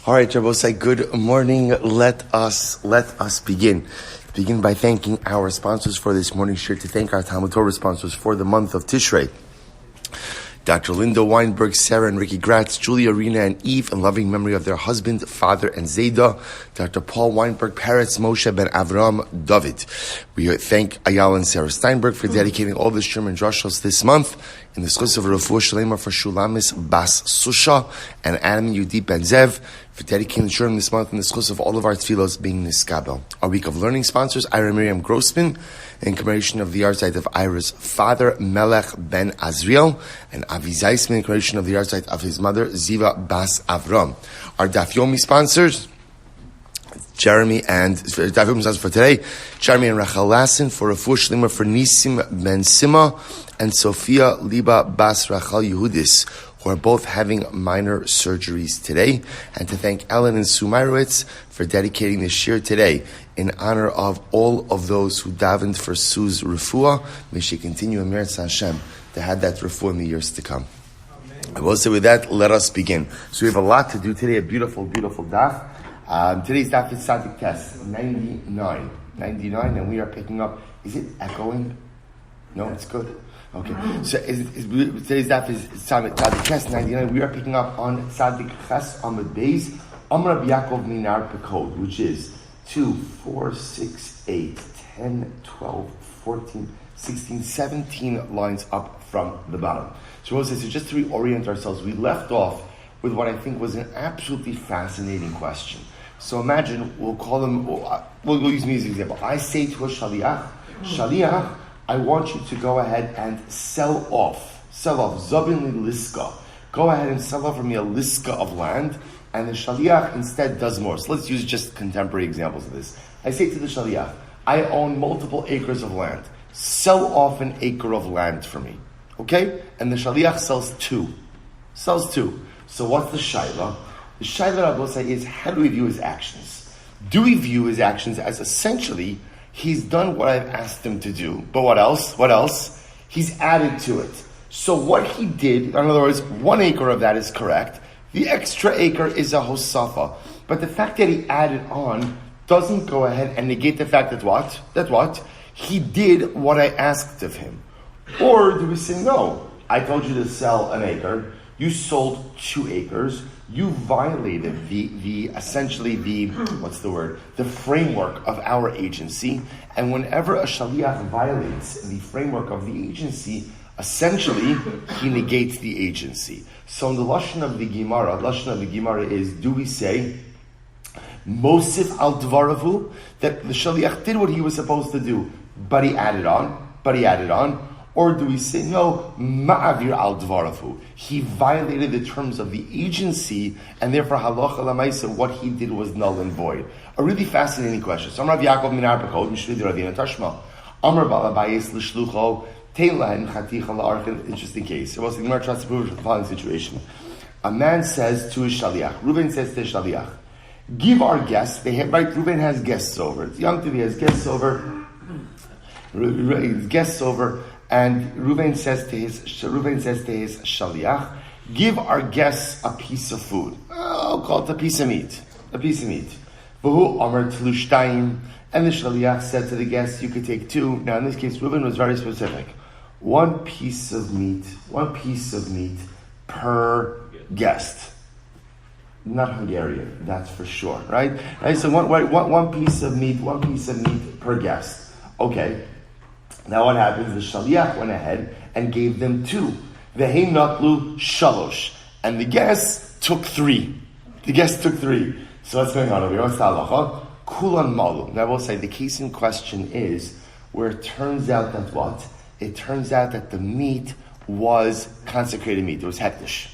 All right, Rabbi, good morning. Let us begin. Begin by thanking our sponsors for this morning. Sure to thank our TALMUD TORAH sponsors for the month of Tishrei. Dr. Linda Weinberg, Sarah and Ricky Gratz, Julia, Rena, and Eve, in loving memory of their husband, father, and Zayda. Dr. Paul Weinberg, Paris, Moshe Ben Avram, David. We thank Ayal and Sara Steinberg for dedicating all the Sherman drushos this month in the zechus of refuah shelema for shulamis Bas susha and Yudit Ben Zev for dedicating the Sherman this month in the zechus of all of our tefillos being miskabel. Our week of learning sponsors, Ira Miriam Grossman, in commemoration of the yahrzeit of Ira's father, Melech ben Azriel, and Avram Zysman, in commemoration of the yahrzeit of his mother, Ziva Bas Avraham. Our Daf Yomi sponsors, Jeremy and Daf Yomi sponsors for today, Jeremy and Rachel Lasson for refuah shelema for Sima and Tzofia Leiba Bas Rachel Yehudis, who are both having minor surgeries today, and to thank Ayal and Sue Myrowitz for dedicating this shir today in honor of all of those who davened for Sue's refuah. May she continue in Meretz Hashem to have that refuah in the years to come. Amen. I will say with that, let us begin. So we have a lot to do today, a beautiful, beautiful daf. Today's daf is Tzadik Test 99, and we are picking up, is it echoing? No, it's good. Okay, so today's daf is Tzadik Ches 99. We are picking up on Tzadik Ches Amud Beis Amar Rabbi Yaakov Minar Pekod, which is 2, 4, 6, 8, 10, 12, 14, 16, 17 lines up from the bottom. So Rose says, so just to reorient ourselves, we left off with what I think was an absolutely fascinating question. So imagine, we'll use me as an example. I say to a shaliach, I want you to go ahead and sell off, Zabin Liska. Go ahead and sell off for me a Liska of land, and the Shaliach instead does more. So let's use just contemporary examples of this. I say to the Shaliach, I own multiple acres of land. Sell off an acre of land for me. Okay? And the Shaliach sells two. So what's the Shaila? The Shaila, I will say, is how do we view his actions? Do we view his actions as essentially he's done what I've asked him to do, but what else? He's added to it. So what he did, in other words, 1 acre of that is correct. The extra acre is a hosafa. But the fact that he added on doesn't go ahead and negate the fact that what? He did what I asked of him. Or do we say, no, I told you to sell an acre, you sold 2 acres, you violated the framework of our agency, and whenever a shaliach violates the framework of the agency, essentially he negates the agency. So in the lashon of the Gemara is, do we say Mosif al dvaravu, that the shaliach did what he was supposed to do, but he added on, or do we say, no, ma'avir al dvaravu, he violated the terms of the agency, and therefore halacha lamaisa, what he did was null and void? A really fascinating question. So Amar Yaakov Minar Pekod, Mishri Ravina Tashma, Amar Balabayis L'shlucho, Teila and Chaticha La'arkin, interesting case. So the Gemara tries to prove the following situation. A man says to his shaliach, Reuven says to his shaliach, give our guests, Reuven has guests over, it's young to be, has guests over, and Reuven says to his shaliach, give our guests a piece of food. I'll call it a piece of meat. V'hu amar tlushtayim, and the shaliach said to the guests, you could take 2. Now in this case, Reuven was very specific. 1 piece of meat per guest. Not Hungarian, that's for sure, right? So one piece of meat per guest. Okay. Now what happens? The shaliach went ahead and gave them 2. Ve'hei natlu shalosh, and the guests took 3. So what's going on over here? What's the halacha? Kulan malu. Now I will say the case in question is where it turns out that what? It turns out that the meat was consecrated meat. It was hektish.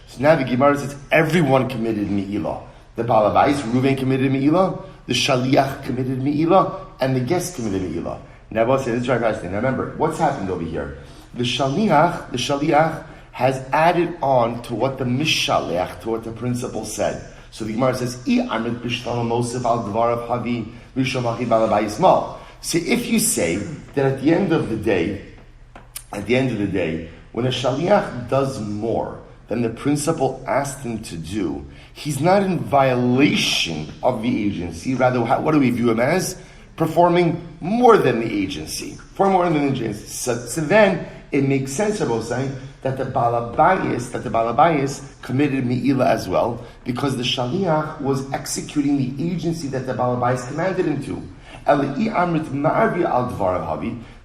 So now the Gemara says everyone committed mi'ilah. The balabais, Reuven committed mi'ilah, the shaliach committed mi'ilah, and the guest committed mi'ilah. Now I will say this is very fascinating. Now remember, what's happened over here? The shaliach has added on to what the mishalech, to what the principal said. So the Gemara says, so if you say that at the end of the day, when a shaliach does more than the principal asked him to do, he's not in violation of the agency. Rather, what do we view him as? Performing more than the agency. For more than the agency. So then, it makes sense, Rabbi, saying that the Balabayas committed Me'ila as well, because the Shaliach was executing the agency that the Balabayas commanded him to. But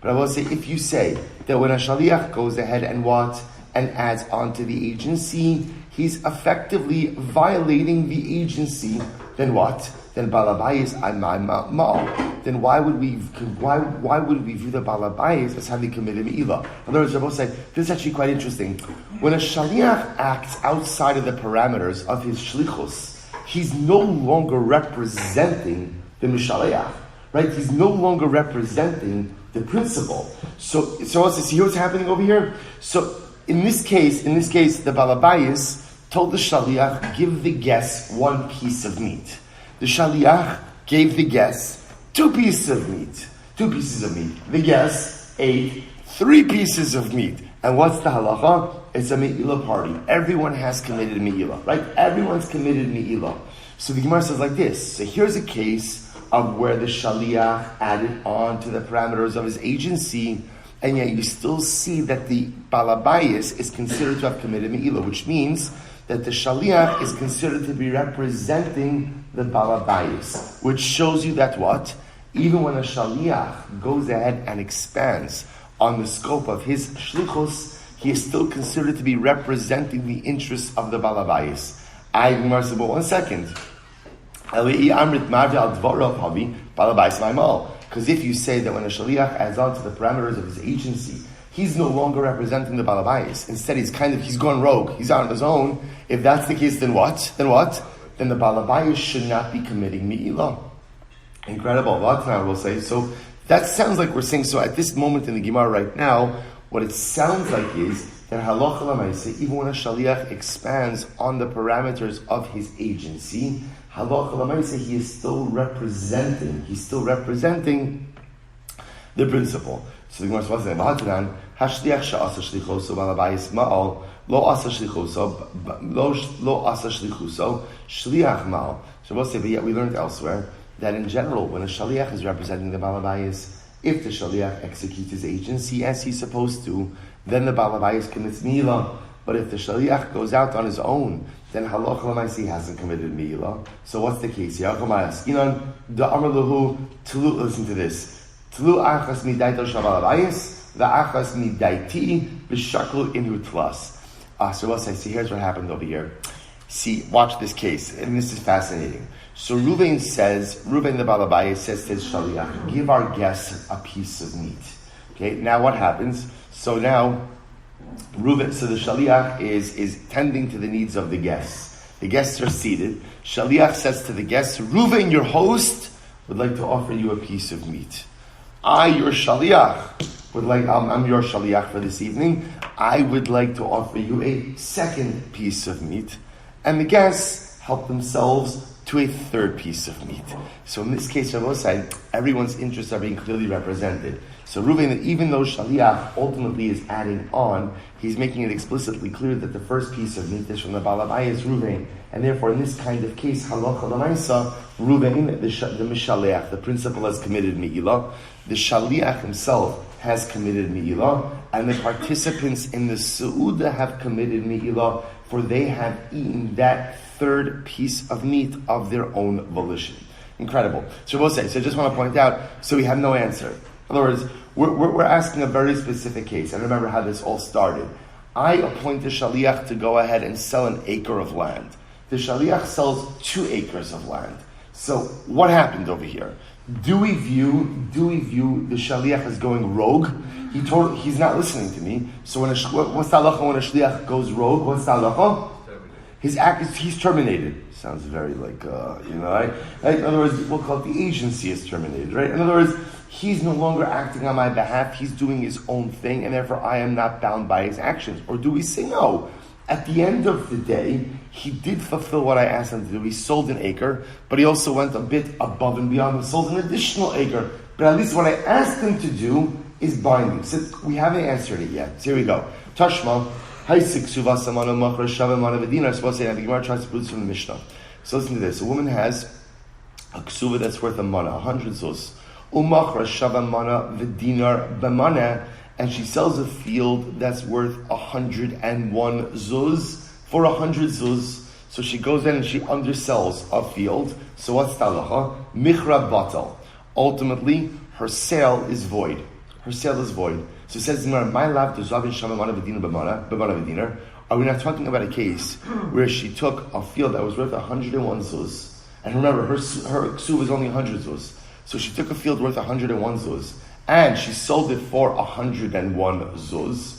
I will say, if you say that when a Shaliach goes ahead and what? And adds on to the agency, he's effectively violating the agency, then what? Then Balabayas Ma'al. Then why would we view the Balabayas as having committed Me'ila? In other words, Rabbi said, this is actually quite interesting. When a Shaliach acts outside of the parameters of his Shlichus, he's no longer representing the Mishaleach. Right? He's no longer representing the principle. So also, see what's happening over here? So in this case, the Balabayas told the Shaliach, give the guest one piece of meat. The Shaliach gave the guest 2 pieces of meat. 2 pieces of meat. The guest ate 3 pieces of meat. And what's the halacha? It's a Me'ila party. Everyone has committed Me'ila, right? Everyone's committed Me'ila. So the Gemara says like this. So here's a case of where the Shaliach added on to the parameters of his agency, and yet you still see that the Balabayas is considered to have committed Me'ila, which means that the Shaliach is considered to be representing the Balabayas, which shows you that what? Even when a Shaliach goes ahead and expands on the scope of his Shlichus, he is still considered to be representing the interests of the Balabayas. One second. Because if you say that when a Shaliach adds on to the parameters of his agency, he's no longer representing the Balabayas. Instead, he's gone rogue. He's out on his own. If that's the case, then what? Then the Balabayas should not be committing Me'ila. Incredible. I will say. So that sounds like we're saying, so at this moment in the Gemara right now, what it sounds like is that halacha l'maaseh, even when a Shaliach expands on the parameters of his agency, halacha l'maaseh, he is still representing the principle. So the Gemara says, "Hashliach she'asa shlichoso balabayis ma'al lo asa shlichoso shliach ma'al." So we'll say, but yet we learned elsewhere that in general, when a Shaliach is representing the Balabayas, if the Shaliach executes his agency as he's supposed to, then the Balabayas commits Me'ila. But if the Shaliach goes out on his own, then halacha l'maaseh he hasn't committed Me'ila. So what's the case here? Listen to this. Tlu achas midaito shabalabayis, the achas midaiti b'shaklu inu tlas. So we'll say, see, here's what happened over here. See, watch this case, and this is fascinating. So Reuven the Balabayas says to his Shaliach, give our guests a piece of meat. Okay, now what happens? So now, so the Shaliach is tending to the needs of the guests. The guests are seated. Shaliach says to the guests, Reuven, your host, would like to offer you a piece of meat. I'm your Shaliach for this evening. I would like to offer you a second piece of meat. And the guests help themselves to a third piece of meat. So in this case, on both sides, everyone's interests are being clearly represented. So Reuven, even though Shaliach ultimately is adding on, he's making it explicitly clear that the first piece of meat is from the Balabayas Reuven. And therefore, in this kind of case, halacha l'maaseh, Reuven, the Mishaleach, the principal, has committed Me'ila. The Shaliach himself has committed Me'ila. And the participants in the Seudah have committed Me'ila, for they have eaten that third piece of meat of their own volition. Incredible. So we'll say, so I just want to point out, so we have no answer. In other words, we're asking a very specific case. I remember how this all started. I appoint a Shaliach to go ahead and sell an acre of land. The Shaliach sells 2 acres of land. So what happened over here? Do we view the Shaliach as going rogue? He's not listening to me. So what's the halacha when a Shaliach goes rogue? What's the halacha? He's terminated. Sounds very like, right? In other words, we'll call it the agency is terminated, right? In other words, he's no longer acting on my behalf. He's doing his own thing, and therefore I am not bound by his actions. Or do we say no? At the end of the day, he did fulfill what I asked him to do. He sold an acre, but he also went a bit above and beyond. He sold an additional acre. But at least what I asked him to do is binding. So we haven't answered it yet. So here we go. Tashma, Kesuvos mana machra shava mana v'dinar. So the Gemara tries to prove this from the Mishnah. So listen to this. A woman has a ksuva that's worth a mana, 100 zuz. Umachra shava mana v'dinar b'mana, and she sells a field that's worth 101 zuz for 100 zuz. So she goes in and she undersells a field. So what's talacha? Michra batal. Ultimately, her sale is void. Her sale is void. So it says, my love to zavin shama mana v'dinar b'mana v'dinar. Are we not talking about a case where she took a field that was worth 101 zuz? And remember, her ksuv is only 100 zuz. So she took a field worth 101 zuz, and she sold it for 101 zuz.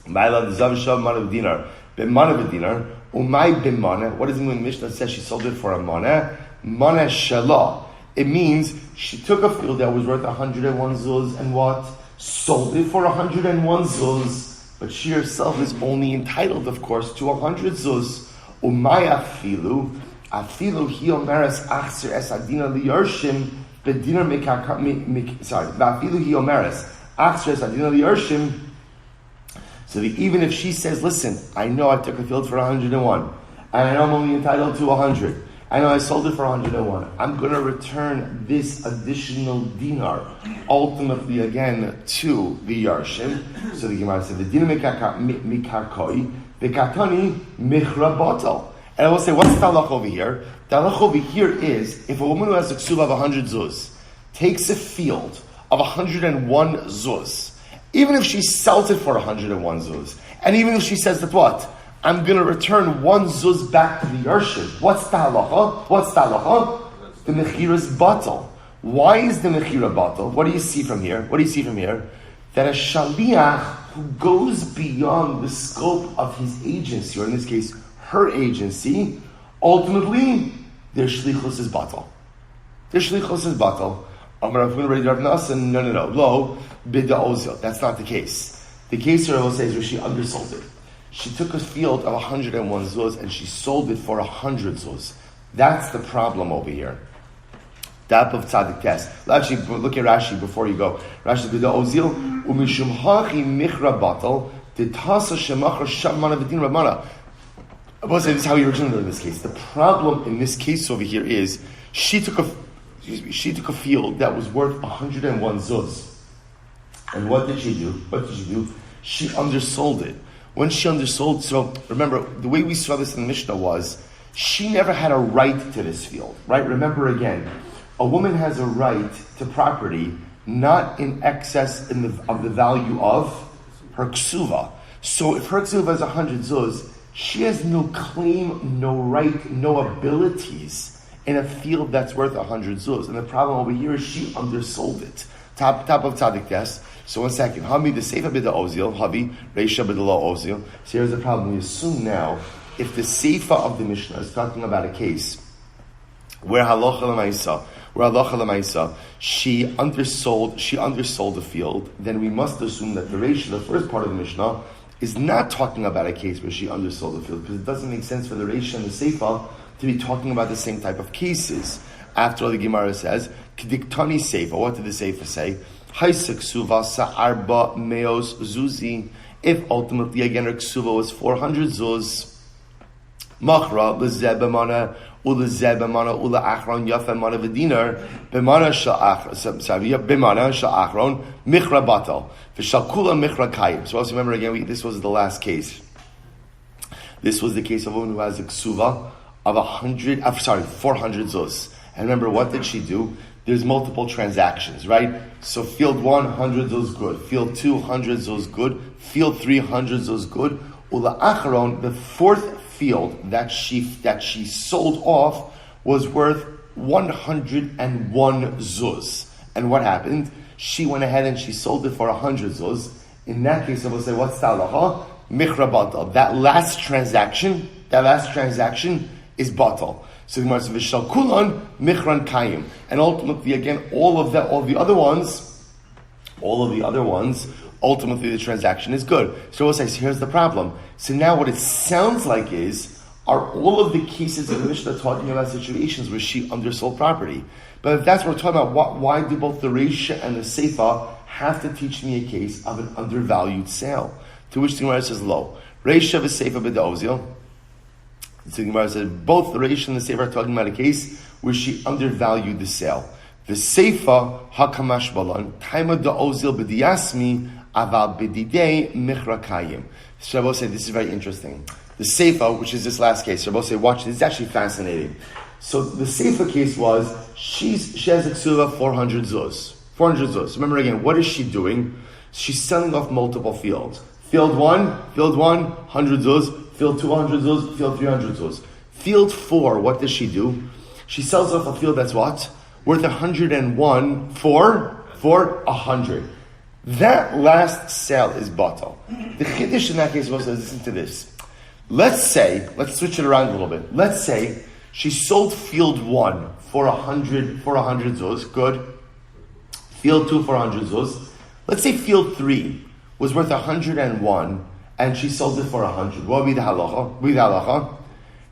My love to zavin shama mana v'dinar b'mana. Umay b'mana. What does it mean when Mishnah says she sold it for a mana? Mana shelah. It means she took a field that was worth 101 zuz and what? Sold it for 101 zuz. But she herself is only entitled, of course, to 100 zuz. Umay afilu hi omeres achzer es adina liyarshim b'dinar v'afilu hi omeres achzer es adina liyarshim. So even if she says, listen, I know I took a field for 101, and I know I'm only entitled to 100, I know I sold it for 101, I'm going to return this additional dinar, ultimately again, to the Yarshim. So the Gemara said, the dinar mikarkoi, the katani michra batal. And I will say, what's the halach over here? The halach over here is, if a woman who has a ksuva of 100 zuz, takes a field of 101 zuz, even if she sells it for 101 zuz, and even if she says that what? I'm going to return 1 zuz back to the Yarshim. What's the halacha? The mechira is batal. Why is the mechira batal? What do you see from here? That a shaliach who goes beyond the scope of his agency, or in this case, her agency, ultimately, their shlichus is batal. No. Lo, bida ozil. That's not the case. The case here I will say is where she undersold it. She took a field of 101 zuz and she sold it for 100 zuz. That's the problem over here. Daf of Tzadik Test. Actually, look at Rashi before you go. Rashi bida ozil umishum hachi michra batal ditasa shemachar shamana v'din ramana. I will say this is how you originally in this case. The problem in this case over here is she took a field that was worth 101 zuz. And what did she do? She undersold it. When she undersold, so remember, the way we saw this in the Mishnah was, she never had a right to this field, right? Remember again, a woman has a right to property not in excess of the value of her ksuva. So if her ksuva is 100 zuz, she has no claim, no right, no abilities in a field that's worth 100 zuz. And the problem over here is she undersold it. Top of Tzadik Test. So 1 second. Hami the Seifa b'da ozil, Havi Reisha b'da lo ozil. So here's the problem. We assume now, if the Seifa of the Mishnah is talking about a case where halacha l'maisa, she undersold the field, then we must assume that the Reisha, the first part of the Mishnah, is not talking about a case where she undersold the field, because it doesn't make sense for the Reisha and the Seifa to be talking about the same type of cases. After all, the Gemara says, K'diktani Seifa. What did the Seifa say? Kesuvos arba meos zuzi. If ultimately again her ksuva was 400 zuz, machra lezeh b'mana ulezeh b'mana ula achron yafa mana v'dinar b'mana sha'achron michra batal v'shal kula michra kayim. So also remember again, this was the last case. This was the case of a woman who has a ksuva of 400 zuz. And remember, what did she do? There's multiple transactions, right? So field 1, 100 zuz good. Field 2, 100 zuz good. Field 3, 100 zuz good. Ula acharon, the fourth field that she sold off was worth 101 zuz. And what happened? She went ahead and she sold it for 100 zuz. In that case, I will say, what's talacha? Michra batal. That last transaction is batal. So the Gemara says, "V'shal kulan michran kayim," and ultimately, again, all the other ones, ultimately the transaction is good. So we'll say, so here's the problem. So now, what it sounds like are all of the cases in the Mishnah talking about situations where she undersold property? But if that's what we're talking about, why do both the Reisha and the Seifa have to teach me a case of an undervalued sale? To which the Gemara says, lo. Reisha v'seifa b'da'ozil. So the Gemara says, both the Reisha and the Seifa are talking about a case where she undervalued the sale. The Seifa, hakamash balan, taima da'ozil b'diyasmi, aval b'didei michrakayim. So Rabbi said, this is very interesting. The Seifa, which is this last case, Rabbi said, watch, this is actually fascinating. So the Seifa case was, she has a ksuva 400 zuz. 400 zuz. Remember again, what is she doing? She's selling off multiple fields. Field 1, 100 zuz. Field 200 zuz, field 300 zuz. Field 4, what does she do? She sells off a field that's what? Worth 101 for 100. That last sale is batal. The chiddush in that case was, listen to this. Let's switch it around a little bit. Let's say she sold field 1 for 100 zuz, good. Field 2 for 100 zuz. Let's say field 3 was worth 101 and she sold it for 100. What would be the halacha?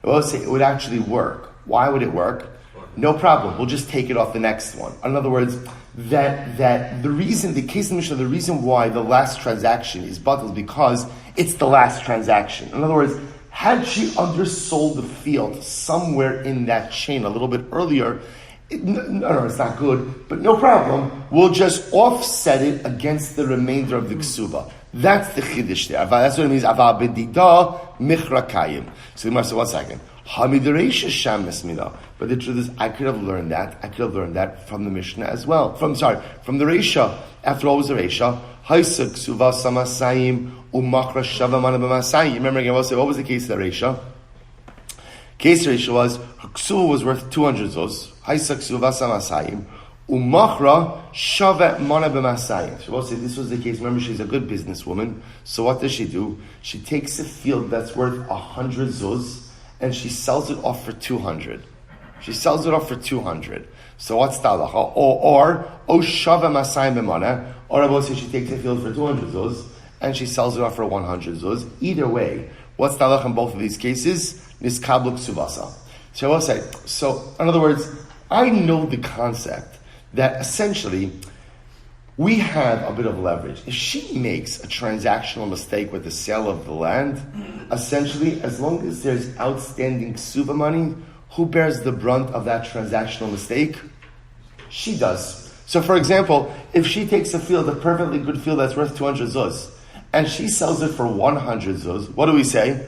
We'll say it would actually work. Why would it work? No problem. We'll just take it off the next one. In other words, that the reason, the case in Mishnah, the reason why the last transaction is batal is because it's the last transaction. In other words, had she undersold the field somewhere in that chain a little bit earlier, no, it's not good, but no problem. We'll just offset it against the remainder of the ksuba. That's the chiddush there. That's what it means. Aval b'dida michrakayim. So the Gemara said, 1 second. Hamidareisha sham esmina. But the truth is, I could have learned that from the Mishnah as well. From the Reisha. After all, it was the Reisha. Haisa ksuvas samasayim umakra shavamana b'masayim. Remember again, what was the case of the Reisha? Case Reisha was, her ksuva was worth 200 zuz. Haisa ksuvas samasayim. Umachra shavet mana b'masayim. She will say this was the case. Remember, she's a good businesswoman. So what does she do? She takes a field that's worth 100 zuz and she sells it off for 200. So what's the halacha? Or shava masayim b'mana. Or I will say she takes a field for 200 zuz and she sells it off for 100 zuz. Either way, what's the halacha in both of these cases? Miskabel ksuvasa. So I will say. So in other words, I know the concept that essentially we have a bit of leverage. If she makes a transactional mistake with the sale of the land, essentially, as long as there's outstanding ksuva money, who bears the brunt of that transactional mistake? She does. So for example, if she takes a field, a perfectly good field that's worth 200 zuz, and she sells it for 100 zuz, what do we say?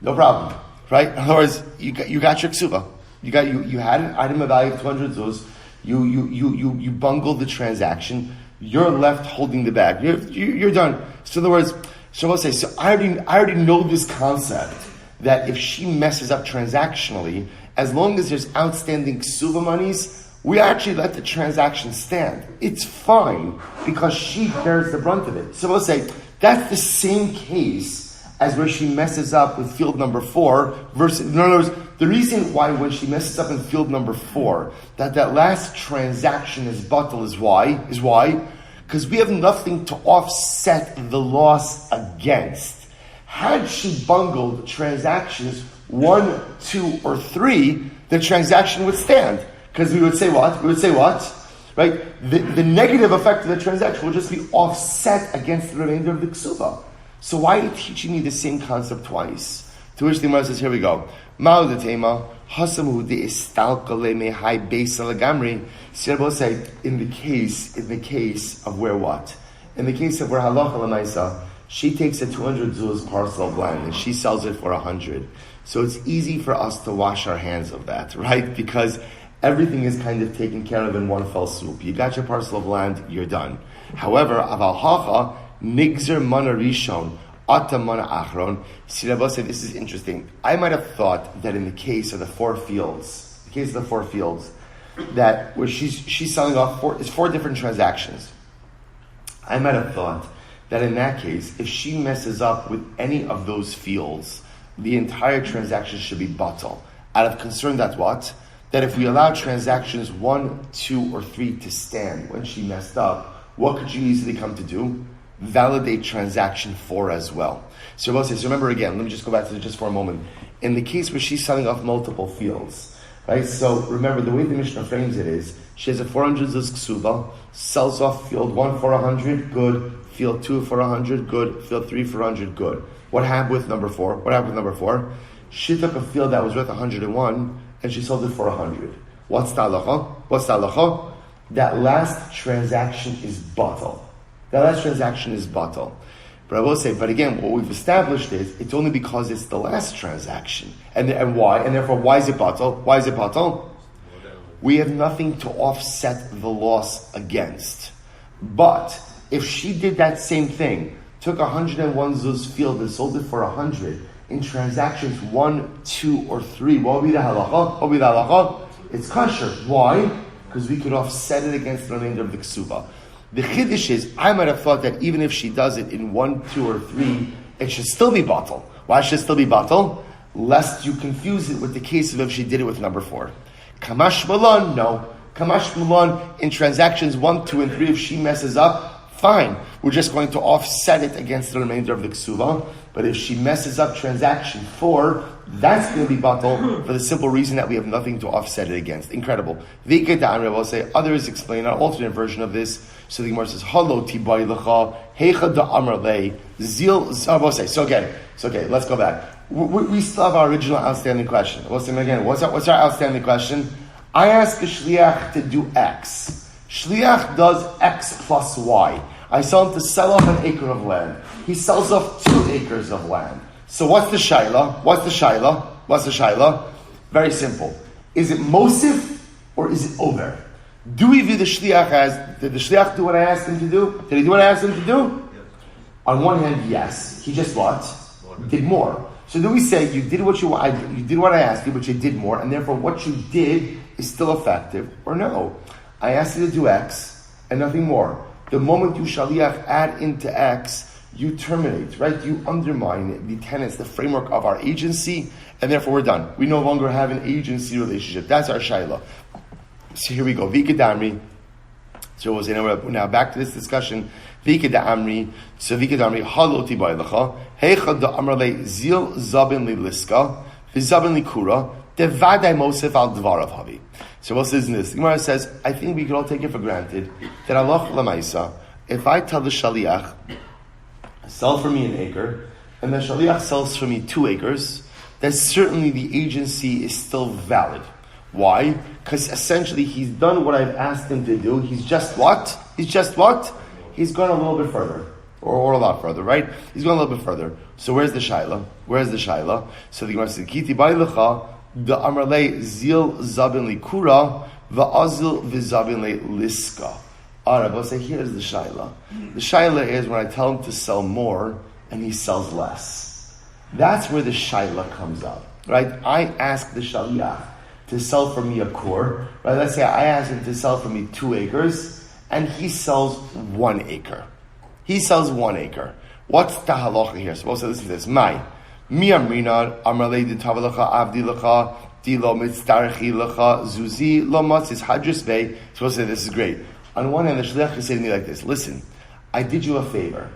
No problem, right? In other words, you got your ksuva. You had an item of value of 200 zuz. You bungled the transaction. You're left holding the bag. You're done. So in other words, so I'll say. So I already know this concept that if she messes up transactionally, as long as there's outstanding ksuva monies, we actually let the transaction stand. It's fine because she bears the brunt of it. So I'll say that's the same case as where she messes up with field number 4 versus, in other words, the reason why when she messes up in field number 4, that last transaction is batal is why? Because we have nothing to offset the loss against. Had she bungled transactions 1, 2, or 3, the transaction would stand. Because we would say what? Right? The negative effect of the transaction will just be offset against the remainder of the ksuva. So why are you teaching me the same concept twice? To which the Gemara says, here we go. Ma'udatema hasamu de istalkale mehai beis alagamri. Sirbo say in the case of where what? In the case of where halacha l'maisa, she takes a 200 zuz parcel of land and she sells it for 100. So it's easy for us to wash our hands of that, right? Because everything is kind of taken care of in one fell swoop. You got your parcel of land, you're done. However, aval hacha nigzer mana rishon ata mana achron. Rabbi said, this is interesting. I might have thought that in the case of the 4 fields, that where she's selling off 4 different transactions. I might have thought that in that case, if she messes up with any of those fields, the entire transaction should be batal. Out of concern that what? That if we allow transactions 1, 2, or 3 to stand when she messed up, what could you easily come to do? Validate transaction 4 as well. So Rabbi says, remember again, let me just go back to this just for a moment. In the case where she's selling off multiple fields, right? So remember, the way the Mishnah frames it is, she has a 400 zuz ksuba, sells off field 1 for 100, good. Field 2 for 100, good. Field 3 for 100, good. What happened with number 4? She took a field that was worth 101 and she sold it for 100. What's the halacha? That last transaction is batal. But I will say, but again, what we've established is it's only because it's the last transaction. And why? And therefore, why is it batal? We have nothing to offset the loss against. But if she did that same thing, took 101 zuz field and sold it for 100 in transactions 1, 2, or 3, what would be the halacha? It's kosher. Why? Because we could offset it against the remainder of the ksuba. The chiddush is, I might have thought that even if she does it in 1, 2, or 3, it should still be batal. Why should it still be batal? Lest you confuse it with the case of if she did it with number 4. Kamash Malan, no. Kamash Malan, in transactions 1, 2, and 3, if she messes up, fine. We're just going to offset it against the remainder of the ksuba. But if she messes up transaction 4, that's going to be batal for the simple reason that we have nothing to offset it against. Incredible. I will say, others explain an alternate version of this. So the Gemara says, Halo tibay lecha, heicha da amar lei, zil, I will say, so okay, let's go back. We still have our original outstanding question. We'll say again, what's our outstanding question? I ask a shliach to do X. Shliach does X plus Y. I sell him to sell off an acre of land. He sells off 2 acres of land. So what's the shaila? Very simple. Is it mosif or is it over? Do we view the shliach as, did the shliach do what I asked him to do? Did he do what I asked him to do? Yes. On one hand, yes. He just what? Did more. So do we say, you did what you did what I asked you, but you did more, and therefore what you did is still effective, or no? I asked you to do X, and nothing more. The moment you shaliach add into X, you terminate, right? You undermine the tenets, the framework of our agency, and therefore we're done. We no longer have an agency relationship. That's our shayla. So here we go. Vika Damri. So we'll say now back to this discussion. Vika Damri. So Vika Damri. Haloti ba'ilacha. Heicha da amrle zil zabin li liska. Vizabin li kura. Devadai mosef al dvarav havi. So what says in this? The Gemara says, I think we could all take it for granted that Allah lamaisa, if I tell the shaliach, sell for me an acre, and the shaliach sells for me 2 acres, then certainly the agency is still valid. Why? Because essentially he's done what I've asked him to do. He's just what? He's gone a little bit further. Or a lot further, right? He's gone a little bit further. So where's the shaila? So the Gemara says, Kiti ba'ilicha, the amarle zil zabin li kura, va'azil v'zabin li liska. Alright, but say here's the shaila. The shaila is when I tell him to sell more and he sells less. That's where the shaila comes up, right? I ask the shaliach to sell for me a core, right? Let's say I ask him to sell for me 2 acres and he sells 1 acre. What's the halacha here? So listen to this. Mi amrina amrle di tavalacha avdi lacha di lo mitzdarchi lacha zuzi lo matzis hadris vei. So say this is great. On one hand, the shliach is saying to me like this: listen, I did you a favor.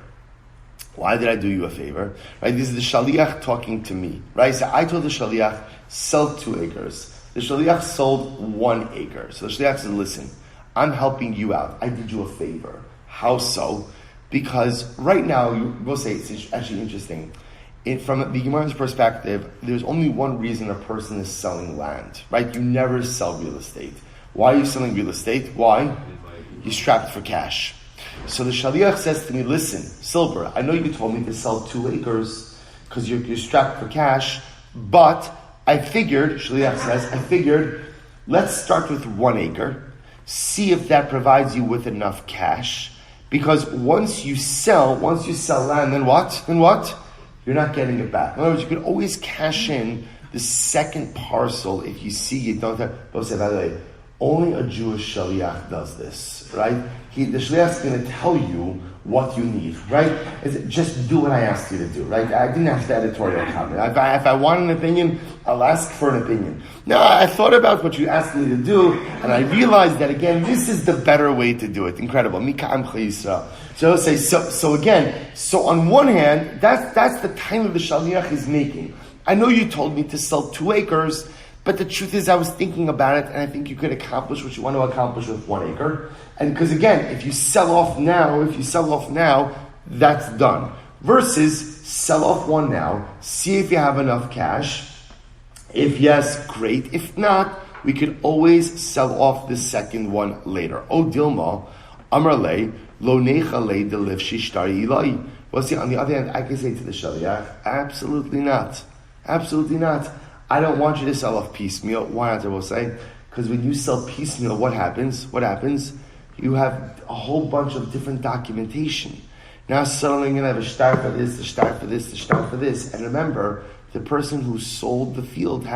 Why did I do you a favor? Right? This is the shaliach talking to me. Right? So I told the shaliach sell 2 acres. The shaliach sold 1 acre. So the shaliach said, listen, I'm helping you out. I did you a favor. How so? Because right now, we'll say it's actually interesting. From the Gemara's perspective, there's only one reason a person is selling land, right? You never sell real estate. Why are you selling real estate? Why? You're strapped for cash. So the shaliach says to me, listen, Silver, I know you told me to sell 2 acres because you're strapped for cash, but I figured, shaliach says, let's start with 1 acre, see if that provides you with enough cash, because once you sell land, then what? You're not getting it back. In other words, you can always cash in the second parcel if you see you don't have. By the way, only a Jewish shaliach does this, right? The shaliach is going to tell you what you need, right? Just do what I asked you to do, right? I didn't ask the editorial comment. If I want an opinion, I'll ask for an opinion. Now, I thought about what you asked me to do, and I realized that, again, this is the better way to do it. Incredible. So on one hand, that's the time that the shaliach is making. I know you told me to sell 2 acres, but the truth is I was thinking about it, and I think you could accomplish what you want to accomplish with 1 acre. And because again, if you sell off now, that's done. Versus, sell off one now, see if you have enough cash. If yes, great. If not, we could always sell off the second one later. O Dilma, Amrle, Lo Nechale de Livshishtari Ilai. Well, see, on the other hand, I can say to the Shaliach, absolutely not. Absolutely not. I don't want you to sell off piecemeal. Why not, I will say? Because when you sell piecemeal, what happens? You have a whole bunch of different documentation. Now suddenly you're going to have a shtar for this, a shtar for this, a shtar for this. And remember, the person who sold the field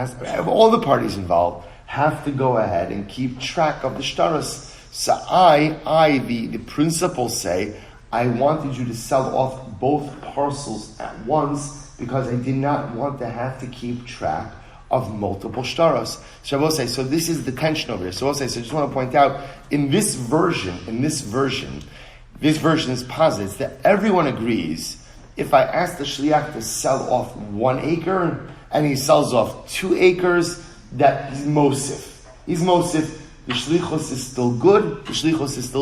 all the parties involved, have to go ahead and keep track of the shtaros. So the principal say, I wanted you to sell off both parcels at once because I did not want to have to keep track of multiple shtaros. So I will say, so this is the tension over here. So I will say, so I just want to point out, this version is posits that everyone agrees, if I ask the shliach to sell off 1 acre and he sells off 2 acres, that he's mosif. He's mosif. The shlichus is still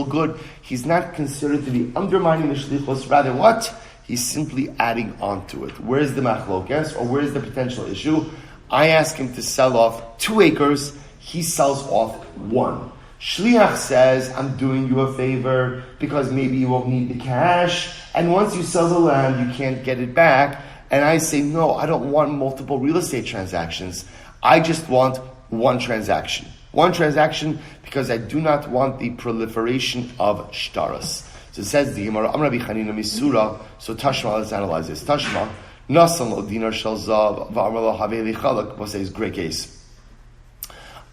good. He's not considered to be undermining the shlichus. Rather, what? He's simply adding on to it. Where's the machlokes, or where's the potential issue? I ask him to sell off 2 acres. He sells off 1. Shliach says, I'm doing you a favor because maybe you won't need the cash. And once you sell the land, you can't get it back. And I say, no, I don't want multiple real estate transactions. I just want one transaction. One transaction because I do not want the proliferation of shtaros. So it says the Gemara, Rabbi Chanina Misura, so Tashma, let's analyze this. Tashma, Nasan lo dinar shel zav, v'amar lo havei chalak, we'll say it's a great case.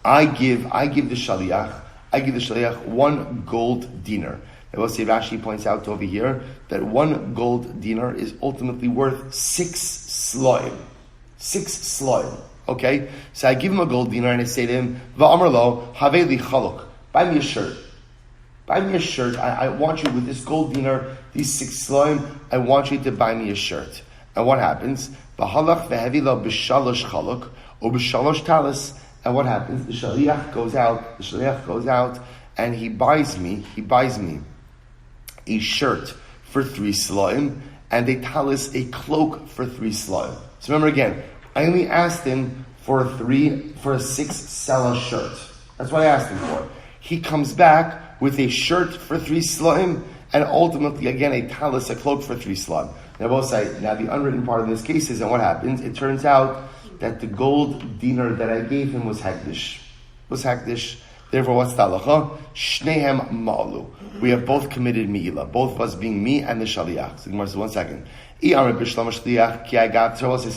I give the shaliach 1 gold dinar. And we'll say Rashi points out over here that 1 gold dinar is ultimately worth 6 sloim. 6 sloim. Okay? So I give him a gold dinar and I say to him, Va'amar lo, havei li chaluk. Buy me a shirt. I want you with this gold dinar, these 6 sloim, I want you to buy me a shirt. And what happens? V'halach ve'hevi lo b'shalosh chaluk, or b'shalosh talis. And what happens? The shaliach goes out and he buys me a shirt for 3 sloim, and a talis, a cloak for 3 sloim. So remember again, I only asked him for a 6 sela shirt. That's what I asked him for. He comes back with a shirt for 3 sloim, and ultimately again a talis, a cloak for 3 sloim. Now both say, now the unwritten part of this case is, and what happens? It turns out that the gold dinar that I gave him was hektish. Therefore, what's the halacha? Shnehem ma'alu. We have both committed mi'ilah. Both of us being me and the shaliach. So the Gemara says, 1 second. So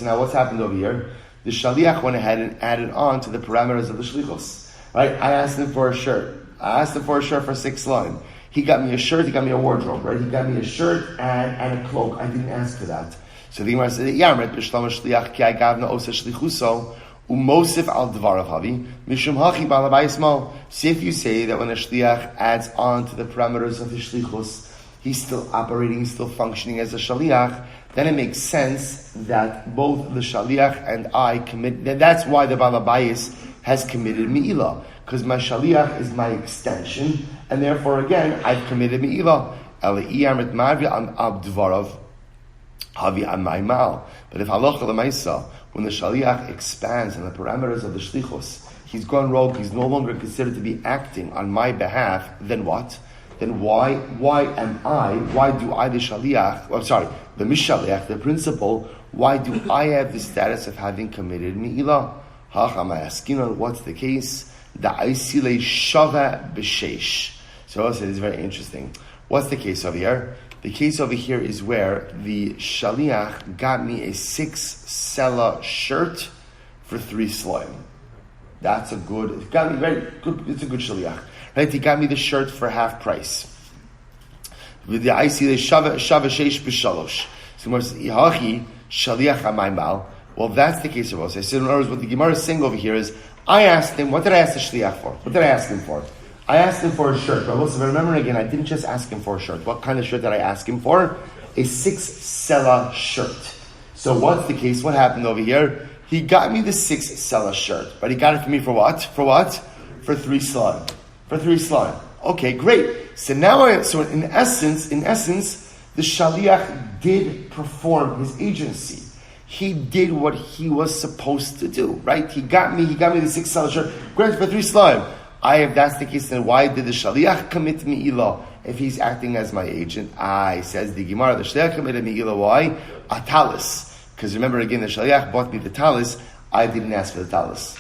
now what's happened over here? The shaliach went ahead and added on to the parameters of the shlichus. Right? I asked him for a shirt. For 6 line. He got me a shirt, he got me a wardrobe, right? He got me a shirt and a cloak. I didn't ask for that. So the Gemara said, Umosif al dvarav havi mishum hachi balabayis mal. See if you say that when a shliach adds on to the parameters of the shlichus, he's still operating, he's still functioning as a shaliach, then it makes sense that both the shaliach and I commit. That's why the balabayis has committed mi'ilah, because my shaliach is my extension, and therefore again I've committed mi'ilah. Eliyamrit marvi al dvarav havi amay mal. But if halacha l'maisa, when the shaliach expands on the parameters of the shlichus, he's gone rogue, he's no longer considered to be acting on my behalf, then what? Then why do I, the shaliach, the mishaliach, the principal, why do I have the status of having committed mi'ilah? What's the case? The aisile shava b'sheish. So I said it's very interesting. What's the case over here? The case over here is where the shaliach got me a 6 sela shirt for 3 sloim. It's a good shaliach. Right? He got me the shirt for half price. With the aisile shava sheish b'shalosh. So Gemara says, Ihachi shaliach amaymal. Well, that's the case of us. I said, in other words, what the Gemara is saying over here is, I asked him, what did I ask the shliach for? What did I ask him for? I asked him for a shirt. But also, remember again, I didn't just ask him for a shirt. What kind of shirt did I ask him for? A 6 sela shirt. So what's the case? What happened over here? He got me the 6 sela shirt. But he got it for me for what? For 3 slime. Okay, great. So now, in essence, The shaliach did perform his agency. He did what he was supposed to do, right? He got me the 6 seller shirt, granted for 3 slime. If that's the case, then why did the shaliach commit mi'ilah if he's acting as my agent? Says the Gemara, the shaliach committed mi'ilah, why? A talis. Because remember again, the shaliach bought me the talis, I didn't ask for the talis.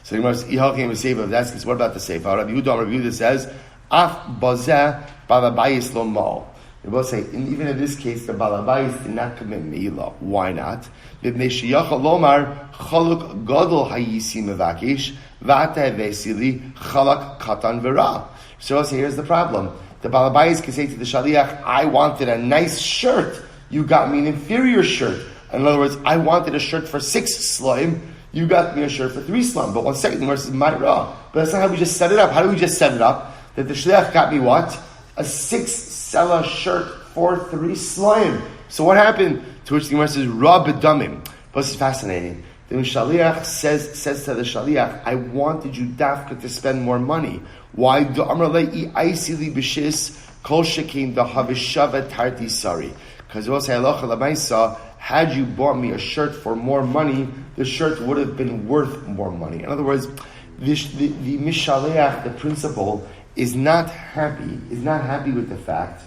So the Gemara says, what about the seifa? Rabbi Yehudis says, Af bazeh balabayis lo ma'al. They both say, even in this case, the balabayis did not commit me'ilah. Why not? B'bnei sheyachal lomar chaluk gadol hayisi mevakish v'ata vesili chalak katan v'ra. So here's the problem. The balabayis can say to the shaliach, I wanted a nice shirt. You got me an inferior shirt. In other words, I wanted a shirt for 6 slime. You got me a shirt for 3 slime. But 1 second, the verse is Ma'ira. But that's not how we just set it up. How do we just set it up? That the shliach got me what? A 6 seller shirt for 3 slime. So what happened? To which the Gemara says, Ra b'damim. But this is fascinating. The shaliach says to the shaliach, I wanted you dafka to spend more money. Why? Do amralei aisili b'shis kol shekin the havishava tarti sari. Because it was halacha l'maisa. Had you bought me a shirt for more money, the shirt would have been worth more money. In other words, the mishaleach, the principal, is not happy with the fact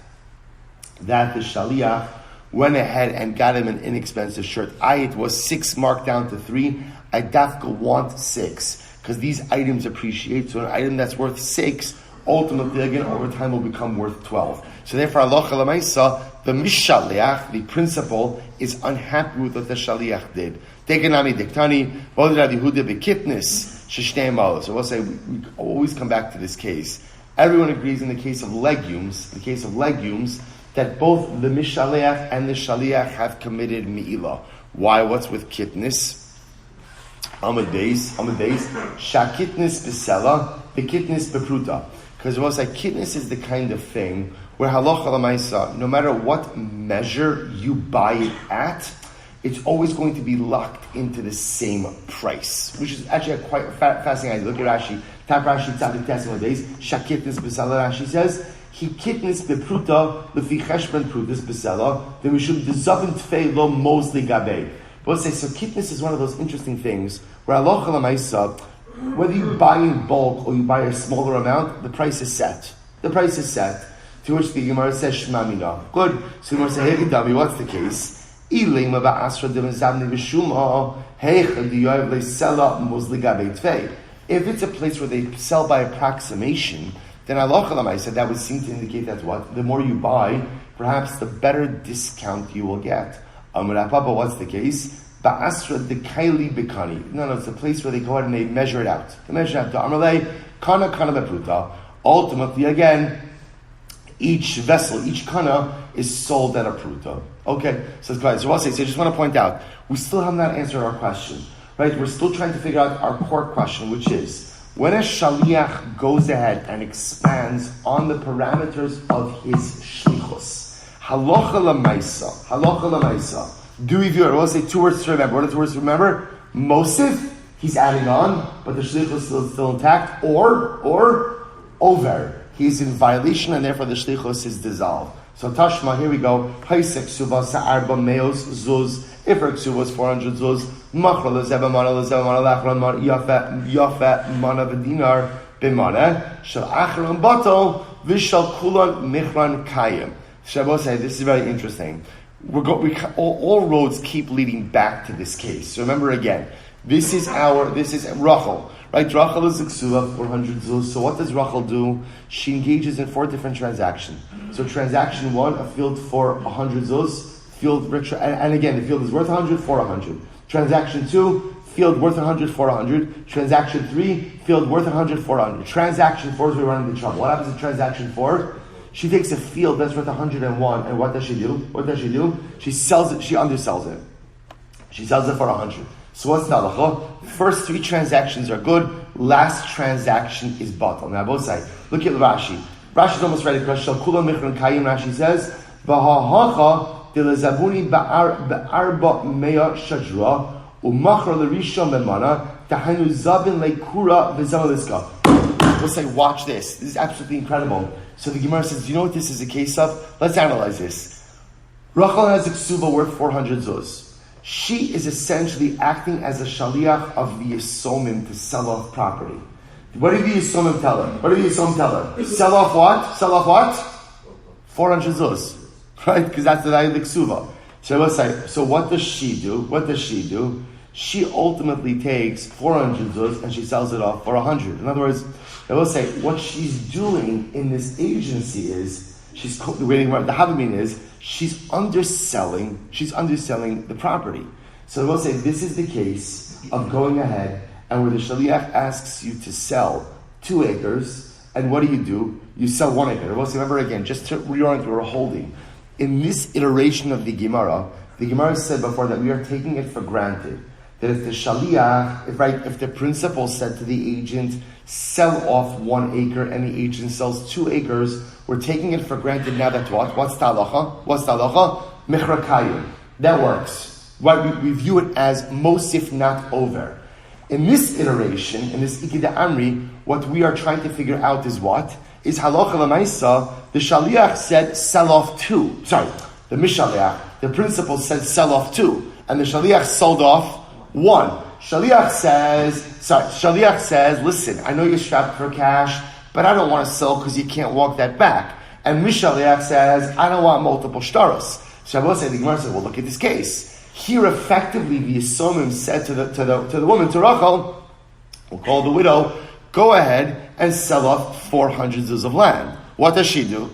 that the shaliach went ahead and got him an inexpensive shirt. It was 6 marked down to 3. I dafka want 6 because these items appreciate. So an item that's worth 6, ultimately again over time will become worth 12. So therefore, halacha l'maisa, the mishaleach, the principal, is unhappy with what the shaliach did. Tekenami diktani, bodh Rabbi Yehuda bekitnis sheshtei malos. So we'll say we always come back to this case. Everyone agrees in the case of legumes, that both the mishaleach and the shaliach have committed mi'ilah. Why? What's with kitnis? Amud beis, shakitnis besela, bekitnis bepruta. Because we'll say kitnis is the kind of thing where halacha l'maisa, no matter what measure you buy it at, it's always going to be locked into the same price, which is actually a quite fascinating idea. Look at Rashi. Tap Rashi, tzadik testing days. Shakitnis b'sela, Rashi says, he kitnis bepruta, lefi cheshben prutas b'sela, then we should dezavin tfei lo mosli gabei. But say, so kitnis is one of those interesting things where halacha l'maisa, whether you buy in bulk or you buy a smaller amount, the price is set. To which the Gemara says, Shema mina. Good. So the Gemara says, hey, Dami, what's the case? If it's a place where they sell by approximation, then halacha l'maisa, that would seem to indicate that what? The more you buy, perhaps the better discount you will get. Amar Papa, what's the case? Ba'asra dekaili bekani. No, it's a place where they go ahead and they measure it out. They measure it out. Amarle kana bepruta. Ultimately, again, each vessel, each kana is sold at a pruta. Okay, so I just want to point out, we still have not answered our question, right? We're still trying to figure out our core question, which is, when a shaliach goes ahead and expands on the parameters of his shlichus, halacha l'maisa, do we view it? We'll say 2 words to remember. What are the 2 words to remember? Mosif, he's adding on, but the shlichus is still intact, or over. He's in violation, and therefore the shlichus is dissolved. So Tashma, here we go. Haisek Kesuvos arba meos zuz. If her Kesuvos 400 zuz, machra lezeva mana lachron mana yafe mana v'dinar b'mana shel achron bato v'shel kulan michran kayim. Shabbos say this is very interesting. All roads keep leading back to this case. So remember again, this is Rachel. Right, Rachel is a Kesuva, 400 zuz. So what does Rachel do? She engages in 4 different transactions. So transaction 1, a field for 100 zuz, and again, the field is worth 100 for 100. Transaction 2, field worth 100 for 100. Transaction 3, field worth 100 for 100. Transaction 4 is where we run into trouble. What happens in transaction 4? She takes a field that's worth 101, and what does she do? She sells it, she undersells it. She sells it for 100. So what's the halacha? First 3 transactions are good. Last transaction is batal. Now both sides. Look at Rashi. Rashi's almost ready. Rashi says, "V'hahacha delezabuni ba'arba meya shajra umachar l'rishon b'mana tahanu zabin le'kura v'zamaliska." We'll say, watch this. This is absolutely incredible. So the Gemara says, do you know what this is a case of? Let's analyze this. Rachel has a ksuva worth 400 zuz. She is essentially acting as a shaliach of the Yisomim to sell off property. What did the Yisomim tell her? Sell off what? 400 zuz. Right? Because that's the value of the ksuva. So what does she do? She ultimately takes 400 zuz and she sells it off for 100. In other words, I will say what she's doing in this agency is she's underselling the property. So I will say this is the case of going ahead and where the shaliach asks you to sell 2 acres, and what do? You sell 1 acre. I will say, remember again, just to reorient what we're holding. In this iteration of the Gemara said before that we are taking it for granted that if the shaliach, if the principal said to the agent, sell off 1 acre, and the agent sells 2 acres, we're taking it for granted now that what? What's the halacha? Mechrakayim. That works. Right? We view it as mosif, not over. In this iteration, in this Ikeda Amri, what we are trying to figure out is what? Is halacha l'maisa, the shaliach said sell off 2. Sorry, the mishaliach, the principal said sell off 2. And the shaliach sold off 1. Shaliach says, listen, I know you're strapped for cash, but I don't want to sell because you can't walk that back. And Mishaliach says, I don't want multiple shtaros. So I will say, the Gemara said, well, look at this case. Here, effectively, the Yisomim said to the woman, to Rachel, we'll call the widow, go ahead and sell off 400 zuz of land. What does she do?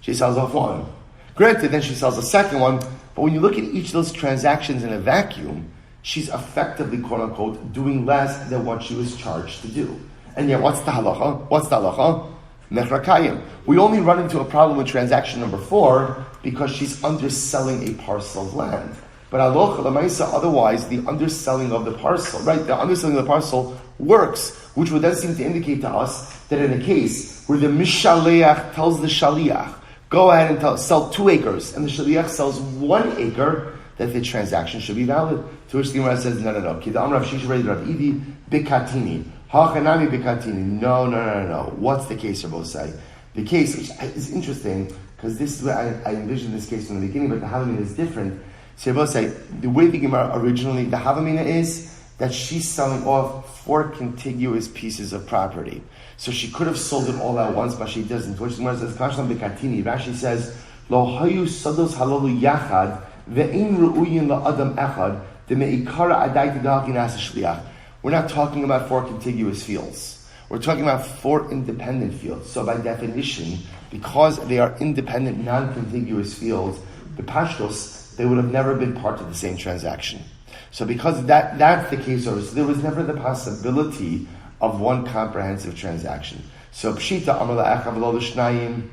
She sells off 1. Granted, then she sells a second one, but when you look at each of those transactions in a vacuum, she's effectively, quote unquote, doing less than what she was charged to do. And yet, what's the halacha? Mechrakayim. We only run into a problem with transaction number 4 because she's underselling a parcel of land. But halacha l'maisa, otherwise, the underselling of the parcel, right? The underselling of the parcel works, which would then seem to indicate to us that in a case where the mishaleach tells the shaliach, go ahead and sell 2 acres, and the shaliach sells 1 acre, that the transaction should be valid. To which the Gemara says, no. Kidam Rav Shisha Rav Idi Bikatini. Hachanami Bikatini. No. What's the case, Rabbi say? The case, which is interesting, because this is where I envisioned this case from the beginning, but the Havamina is different. So Rabbi say, the way the Gemara originally, the Havamina is that she's selling off 4 contiguous pieces of property. So she could have sold it all at once, but she doesn't. To which the Gemara says, Kashlam Bikatini. Rashi says, Lo hayu sados halalu yachad. We're not talking about 4 contiguous fields. We're talking about 4 independent fields. So by definition, because they are independent, non-contiguous fields, the pashtos, they would have never been part of the same transaction. So because that's the case, so there was never the possibility of one comprehensive transaction. So pshita amar la'echav v'lo l'shnayim.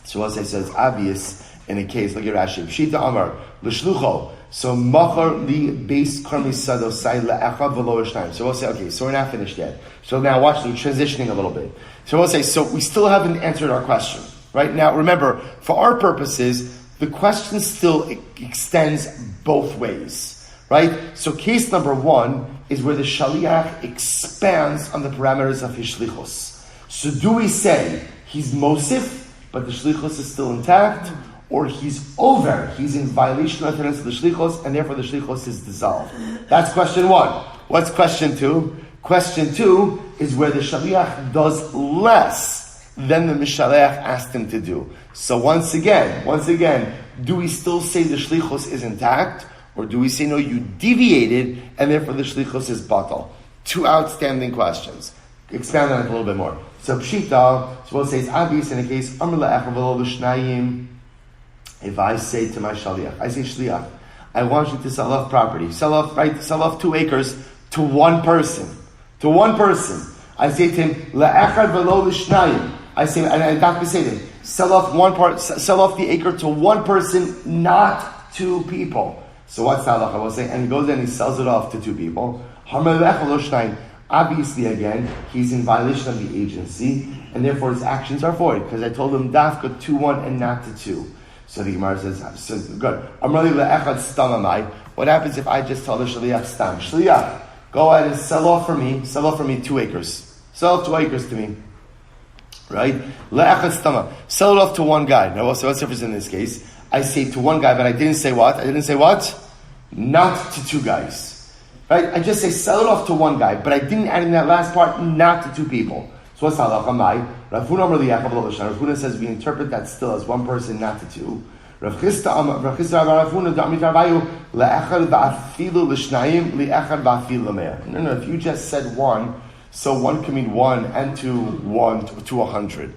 So as I said, it's obvious in a case, look at Rashi. Pshita Amar, L'shlucho. So Machar li base karmi sado sai la'echav v'lo l'shnayim. So we'll say, okay, so we're not finished yet. So now watch, we're transitioning a little bit. So we'll say, so we still haven't answered our question. Right now, remember, for our purposes, the question still extends both ways. Right? So case number 1 is where the shaliach expands on the parameters of his shlichus. So do we say he's mosif, but the shlichus is still intact, or he's over, he's in violation of the shlichus, and therefore the shlichus is dissolved? That's question 1. What's question 2? Question 2 is where the shaliach does less than the mishaleach asked him to do. So once again, do we still say the shlichus is intact, or do we say no, you deviated, and therefore the shlichus is batal? 2 outstanding questions. Expand on it a little bit more. So pshita, so we'll say it's obvious in a case, amr la'echav v'lo l'shnayim. If I say to my shaliach, I say shliach, I want you to sell off property. Sell off 2 acres to one person. I say to him, la'echad v'lo l'shnayim. I say, and I have to say to him, sell off the acre to one person, not 2 people. So what's the halacha? I will say, and he goes and he sells it off to 2 people. Obviously, again, he's in violation of the agency, and therefore his actions are void, because I told him dafka 2-1 and not to 2. So the Gemara says, good. What happens if I just tell the shaliach stam? Shaliach, go ahead and sell off for me 2 acres. Sell 2 acres to me. Right? Le'echad stama. Sell it off to one guy. Now, what's the difference in this case? I say to one guy, but I didn't say what? Not to two guys. Right? I just say sell it off to one guy, but I didn't add in that last part, not to two people. So what's halacha? Rav Huna says we interpret that still as one person, not to two. Rav Chisda No, if you just said one, so one can mean one and to 100.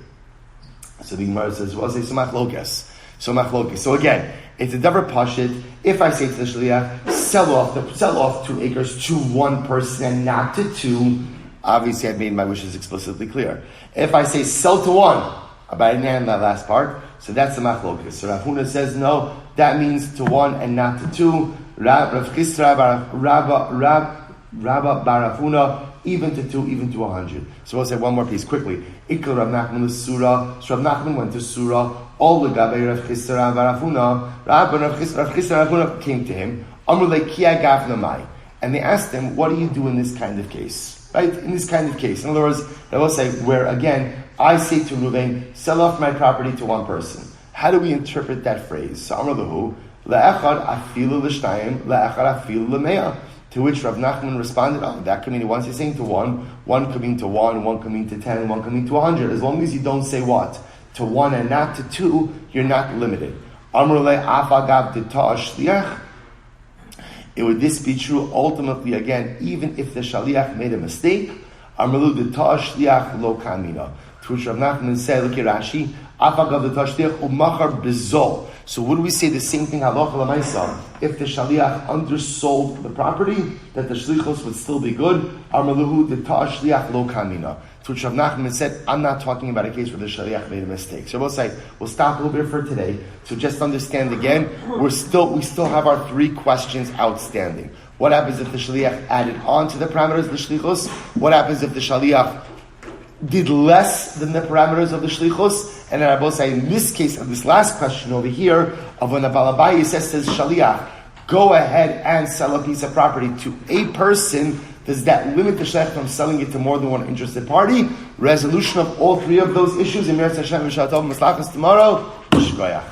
So the Gemara says, well, say so machlokes. So again, it's a davar pashit. If I say to the shliach, sell off 2 acres to one person and not to two, obviously I've made my wishes explicitly clear. If I say sell to one, but I didn't add that last part, so that's the machlokes. So Rav Huna says no, that means to one and not to two. Rav Chisda Rabba Barafuna, even to 2, even to 100. So we'll say one more piece quickly. Ikul Rav Nachman Surah. So Rav Nachman went to Surah. All the Gabe Rav Chisda Barafuna. Rav Chisda Barafuna came to him. Amrulei Kia Gavnamai. And they asked him, what do you do in this kind of case? Right? In this kind of case. In other words, they will say, where again, I say to Ruvain, sell off my property to one person. How do we interpret that phrase? So Amrullahu, Le'echad afilu l'shnayim, le'echad afilu l'meah. To which Rav Nachman responded, that could mean once you're saying to one could mean to 1, one could mean to 10, one could mean to 100. As long as you don't say what? To 1 and not to 2, you're not limited. Amrulei afagav d'ta'ah shliach. Would this be true ultimately again, even if the shaliach made a mistake? Amrulu d'ta'ah shliach lo kamina. To which Rav Nachman said, look at Rashi, afagav d'ta'ah shliach umachar bezol. So would we say the same thing halacha l'maisa? If the shaliach undersold the property, that the shlichos would still be good? Amaluhu the ta'ah shliach lo kamina. To which Rav Nachman said, I'm not talking about a case where the shaliach made a mistake. So we'll say, we'll stop a little bit for today. So just understand again, we still have our 3 questions outstanding. What happens if the shaliach added on to the parameters of the shlichos? What happens if the shaliach did less than the parameters of the shlichus? And then I both say, in this case, of this last question over here, of when the balabai says shaliach, go ahead and sell a piece of property to a person, does that limit the shliach from selling it to more than one interested party? Resolution of all 3 of those issues in Mir Hashem V'Shatov Maslachas tomorrow. Shkoyach.